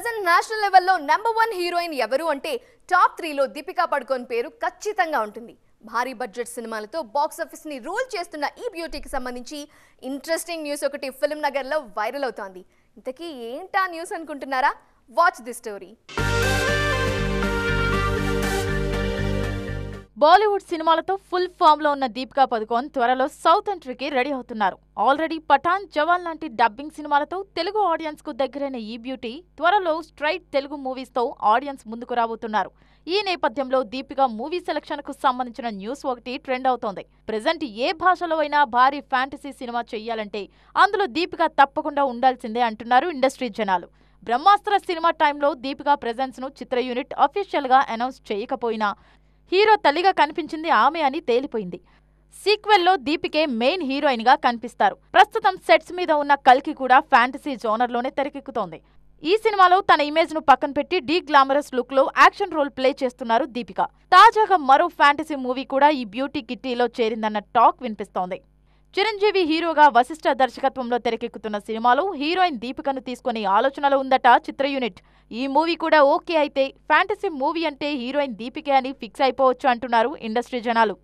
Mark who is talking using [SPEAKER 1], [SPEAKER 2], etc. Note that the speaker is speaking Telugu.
[SPEAKER 1] ప్రెజెంట్ నేషనల్ లెవెల్లో నంబర్ 1 హీరోయిన్ ఎవరు అంటే టాప్ 3లో దీపికా పడుకోన్ పేరు ఖచ్చితంగా ఉంటుంది. భారీ బడ్జెట్ సినిమాలతో బాక్స్ ఆఫీస్ ని రూల్ చేస్తున్న ఈ బ్యూటీకి సంబంధించి ఇంట్రెస్టింగ్ న్యూస్ ఒకటి ఫిల్మ్ నగర్ లో వైరల్ అవుతోంది. ఇంతకీ ఏంటా న్యూస్ అనుకుంటున్నారా? Watch the story.
[SPEAKER 2] బాలీవుడ్ సినిమాలతో ఫుల్ ఫామ్ లో ఉన్న దీపికా పదుకోన్ త్వరలో సౌత్ ఎంట్రీకి రెడీ అవుతున్నారు. ఆల్రెడీ పఠాన్, జవాన్ లాంటి డబ్బింగ్ సినిమాలతో తెలుగు ఆడియన్స్ కు దగ్గరైన ఈ బ్యూటీ త్వరలో స్ట్రైట్ తెలుగు మూవీస్ తో ఆడియన్స్ ముందుకు రాబోతున్నారు. ఈ నేపథ్యంలో దీపికా మూవీ సెలక్షన్ కు సంబంధించిన న్యూస్ ఒకటి ట్రెండ్ అవుతోంది. ప్రెజెంట్ ఏ భాషలో అయినా భారీ ఫ్యాంటసీ సినిమా చెయ్యాలంటే అందులో దీపికా తప్పకుండా ఉండాల్సిందే అంటున్నారు ఇండస్ట్రీ జనాలు. బ్రహ్మాస్త్ర సినిమా టైంలో దీపికా ప్రెజెన్స్ ను చిత్ర యూనిట్ అఫీషియల్ గా అనౌన్స్ చేయకపోయినా హీరో తల్లిగా కనిపించింది ఆమె అని తేలిపోయింది. సీక్వెల్లో దీపికే మెయిన్ హీరోయిన్ గా కనిపిస్తారు. ప్రస్తుతం సెట్స్ మీద ఉన్న కల్కి కూడా ఫ్యాంటసీ జోనర్లోనే తెరకెక్కుతోంది. ఈ సినిమాలో తన ఇమేజ్ ను పక్కన పెట్టి డీ గ్లామరస్ లుక్ లో యాక్షన్ రోల్ ప్లే చేస్తున్నారు దీపిక. తాజాగా మరో ఫ్యాంటసీ మూవీ కూడా ఈ బ్యూటీ కిట్టీలో చేరిందన్న టాక్ వినిపిస్తోంది. చిరంజీవి హీరోగా వశిష్ఠ దర్శకత్వంలో తెరకెక్కుతున్న సినిమాలో హీరోయిన్ దీపికను తీసుకునే ఆలోచనలో ఉందట చిత్ర యూనిట్. ఈ మూవీ కూడా ఓకే అయితే ఫ్యాంటసీ మూవీ అంటే హీరోయిన్ దీపికే అని ఫిక్స్ అయిపోవచ్చు అంటున్నారు ఇండస్ట్రీ జనాలు.